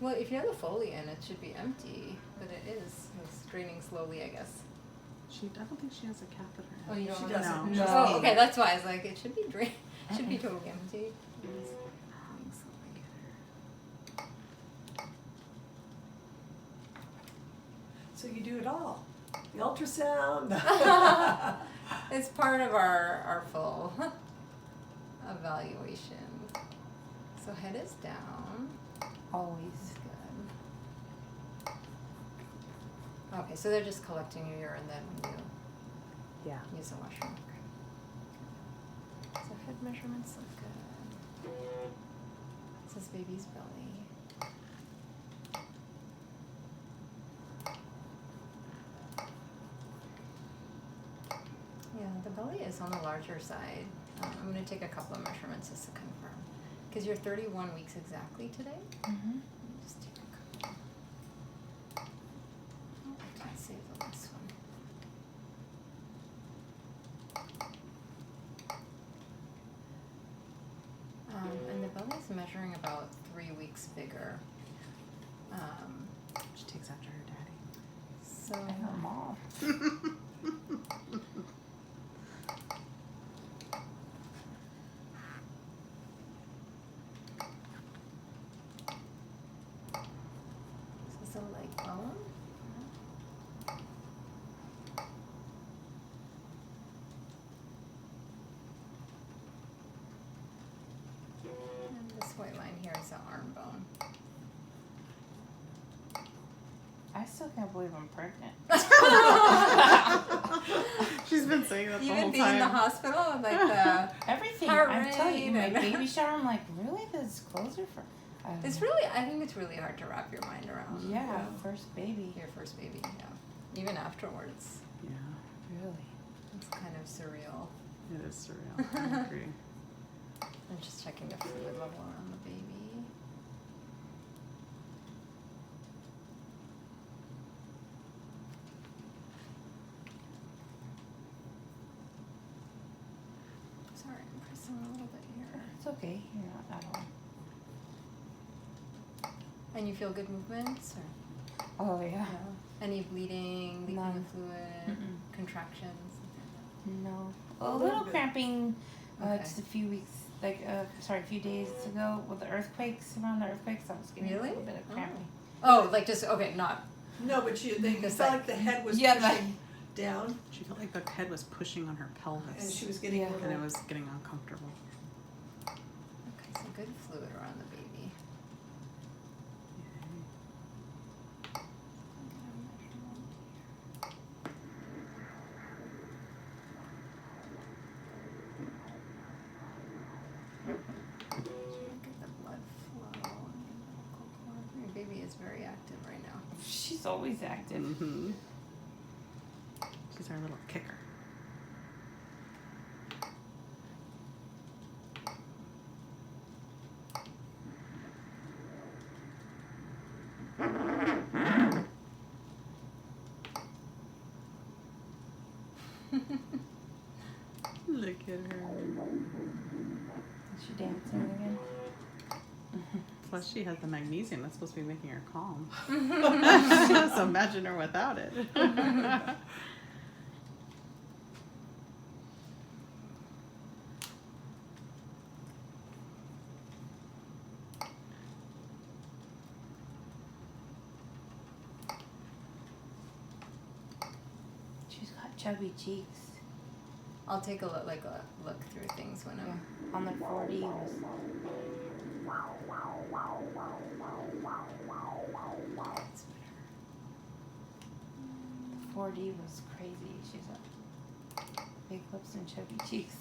Well, if you have the Foley in, it should be empty, but it is. It's draining slowly, I guess. I don't think she has a catheter. Oh, you don't She have doesn't. No. Oh, No. okay, that's why I was like, it should be should be totally empty. It's draining slowly. So you do it all. The ultrasound. It's part of our full evaluation. So head is down. Always. Good. Okay, so they're just collecting your urine then when you Yeah. use the washroom. Okay. So head measurements look good. This is baby's belly. Yeah, the belly is on the larger side. I'm going to take a couple of measurements just to confirm. Because you're 31 weeks exactly today. Mm-hmm. Let me just take a couple. Oh, I can't save the last one. And the belly's measuring about 3 weeks bigger. She takes after her daddy. So And her mom. this is a leg bone. And this white line here is the arm bone. I still can't believe I'm pregnant. She's been saying that the Even whole being in the time. hospital, like the Everything. Heart I'm telling you, my rate baby shower, I'm like, really? This clothes are for... I don't it's know. really, I think it's really hard to wrap your mind around. Yeah, first baby. Your first baby, yeah. Even afterwards, Yeah, Really? it's kind of surreal. it is surreal. I agree. I'm just checking the fluid level around the baby. Sorry, I'm pressing a little bit here. It's okay. You're not at all. And you feel good movements? Or Oh, yeah. no? Any bleeding, leaking None. of fluid, Mm-mm. contractions? No. A A little little bit. cramping Okay. just a few weeks, a few days ago with the earthquakes, around the earthquakes, I was getting Really? a little bit of cramping. Oh, like just, okay, not, No, but you Just felt like- like the head was Yeah, pushing down, She felt like the head was pushing on her pelvis. and she was getting Yeah. a little. and it was getting uncomfortable. okay, so good fluid around the baby. Look at the blood flow in the umbilical cord. Your baby is very active right now. She's always active. Mm-hmm. She's our little kicker. Look at her. Is she dancing again? Plus, she has the magnesium that's supposed to be making her calm. So imagine her without it. She's got chubby cheeks. I'll take a look through things when I'm. Yeah. On the 40 was... It's better. 4D was crazy. She's got big lips and chubby cheeks.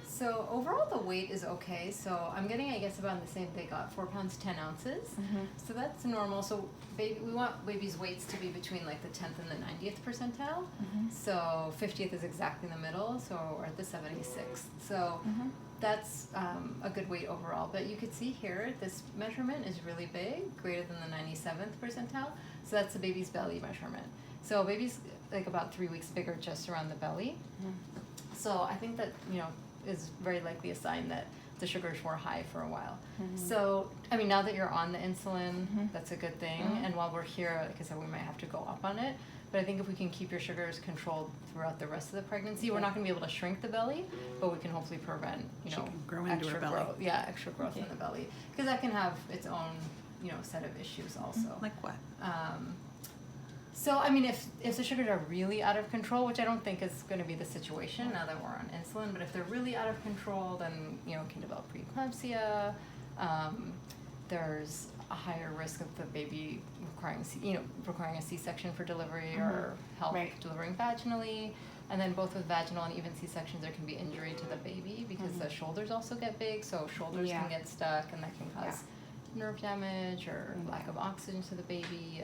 So overall the weight is okay. So I'm getting, I guess, about the same. They got 4 pounds 10 ounces. Mm-hmm. So that's normal. So we want babies' weights to be between like the 10th and the 90th percentile. Mm-hmm. So 50th is exactly in the middle. So we're at the 76th. So Mm-hmm. that's a good weight overall. But you could see here, this measurement is really big, greater than the 97th percentile. So that's the baby's belly measurement. So baby's like about 3 weeks bigger just around the belly. Mm-hmm. So I think that, is very likely a sign that the sugars were high for a while. Mhm. So, I mean, now that you're on the insulin, Mhm. that's a good thing. Mhm. And while we're here, like I said, we might have to go up on it. But I think if we can keep your sugars controlled throughout the rest of the pregnancy, we're not going to be able to shrink the belly, but we can hopefully prevent, you She know, can grow into her extra belly. growth. Yeah, extra growth in Okay. the belly, because that can have its own, you know, set of issues also. Like what? So, I mean, if the sugars are really out of control, which I don't think is going to be the situation now that we're on insulin, but if they're really out of control, then, you know, it can develop preeclampsia. There's a higher risk of the baby requiring a C-section for delivery or help Right. delivering vaginally. And then both with vaginal and even C-sections, there can be injury to the baby because the shoulders also get big, so shoulders Yeah. can get stuck, and that can cause nerve damage or lack of oxygen to the baby.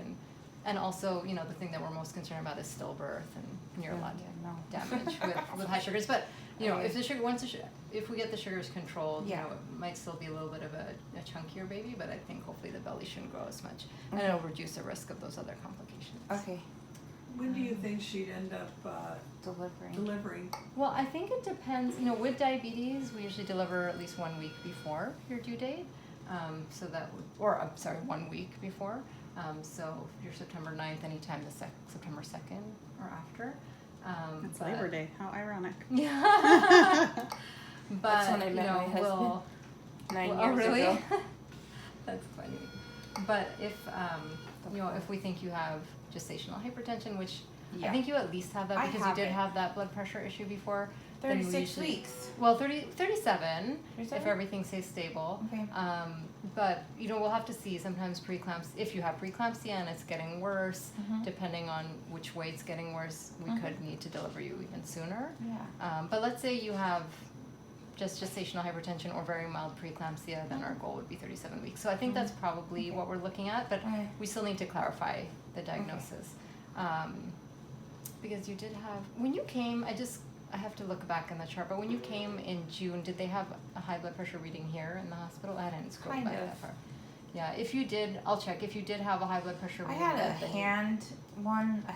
And also, you know, the thing that we're most concerned about is stillbirth and neurologic damage with high sugars. But, you know, if the sugar, if we get the sugars controlled, you know, it might still be a little bit of a chunkier baby, but I think hopefully the belly shouldn't grow as much. And it'll reduce the risk of those other complications. Okay. When do you think she'd end up delivering? Well, I think it depends. You know, with diabetes, we usually deliver at least 1 week before your due date. So that would, or I'm sorry, 1 week before. So if you're September 9th, anytime September 2nd or after. It's Labor Day. How ironic. Yeah. But, That's when I you met know, my husband. we'll, 9 well, years oh, really? ago. That's funny. But if, you know, if we think you have gestational hypertension, which I think you at least have that I because have you did it. have that blood pressure issue before. then we 36 usually- weeks. Well, 37 if 37? everything stays stable. Okay. But, you know, we'll have to see sometimes if you have preeclampsia and it's getting worse, depending on which way it's getting worse, we could need to deliver you even sooner. Yeah. But let's say you have just gestational hypertension or very mild preeclampsia, then our goal would be 37 weeks. So I think that's probably what we're looking at, but Okay. we still need to clarify the diagnosis. Because you did have, when you came, I have to look back in the chart, but when you came in June, did they have a high blood pressure reading here in the hospital? I didn't scroll Kind back of. that far. Yeah, if you did, I'll check. If you did have a high blood pressure I reading, had a then hand one, at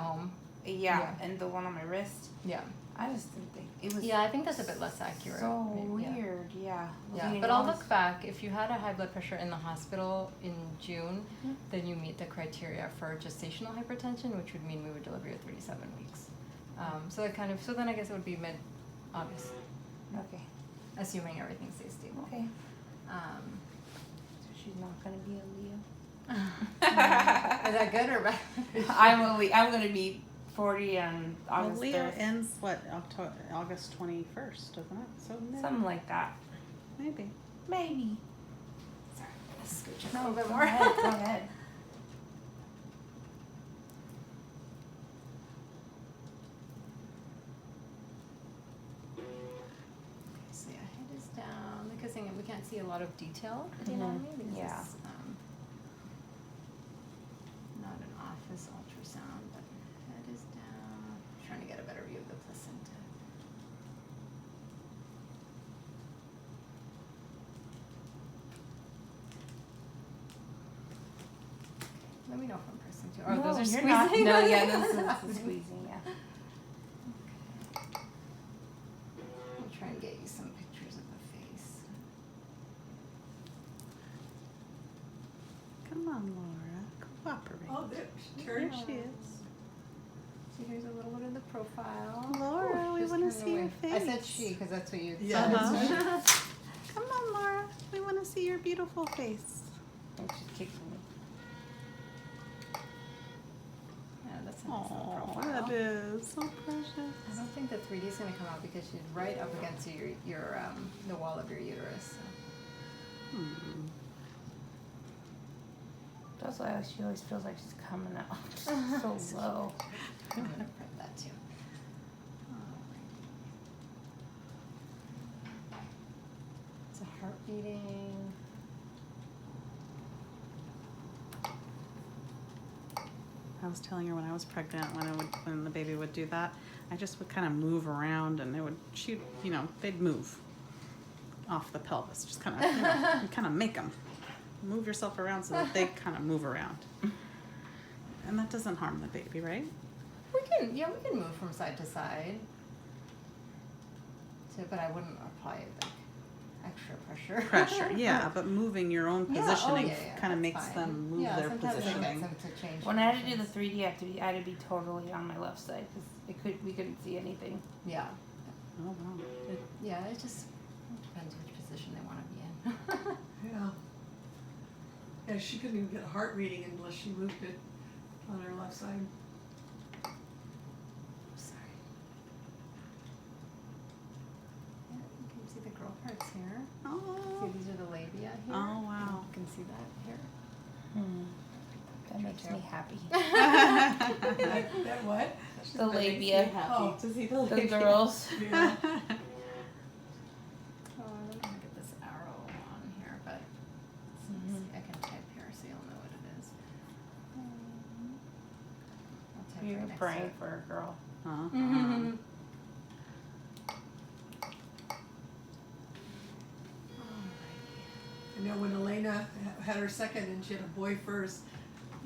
home. yeah, and the one on my wrist. Yeah. I just didn't think it was. Yeah, I think that's a bit less accurate. So maybe, yeah. weird, yeah. Yeah, Looking but at I'll all look this- back. If you had a high blood pressure in the hospital in June, then you meet the criteria for gestational hypertension, which would mean we would deliver you at 37 weeks. So then I guess it would be mid-August, Okay. assuming everything stays stable. Okay. So she's not gonna be a Leo. Is that good or bad? I'm gonna be 40 on Well, August Leo 3rd. ends August 21st, doesn't it? So Something like that. maybe. Maybe. Sorry, I'm gonna scooch No, a little bit go more. ahead. Go ahead. So yeah, head is down. Like I was saying, we can't see a lot of detail in anatomy because Yeah. it's not an office ultrasound, but head is down. Trying to get a better view of the placenta. Let me know if I'm pressing too. Oh, No, those are you're squeezing. not. No, yeah, this is squeezing, yeah. I'll try and get you some pictures of the face. Come on, Laura. Cooperate. Oh, there, There turn. she is. So here's a little bit of the profile. Laura, we Just wanna turn see your away. I said face. she because that's what you Yeah, said. that's Come on, Laura. We want to see your beautiful face. And she's kicking me. Yeah, that's a nice little Oh, profile. that is so precious. I don't think the 3D is going to come out because she's right up against your the wall of your uterus. So. Hmm. That's why she always feels like she's coming out so low. I'm going to print that too. It's a heart beating. I was telling her when I was pregnant, when the baby would do that, I just would kind of move around, and they'd move off the pelvis, just kind of, you kind of make them move yourself around so that they kind of move around, and that doesn't harm the baby, right? We can move from side to side. So, but I wouldn't apply it like extra pressure. pressure. Yeah, but moving your own Yeah, oh, positioning yeah, kind of that's makes fine. them move Yeah, their sometimes I get positioning. them to change When I had to do the positions. 3D activity, I had to be totally on my left side because we couldn't see anything. Yeah. Oh wow. Yeah, it just depends which position they want to be in. Yeah. Yeah, she couldn't even get a heart reading unless she moved it on her left side. Sorry. Yeah, you can see the girl parts here. Oh. See, these are the labia here. Oh, wow. You can see that here. That makes me happy. That what? The labia. Oh. to see the The labia. girls. Yeah. Oh, I don't know how to get this arrow on here, but I can type here so you'll know what it is. I'll type You're right next to praying it. for a girl. Mhm. I know when Elena had her second and she had a boy first,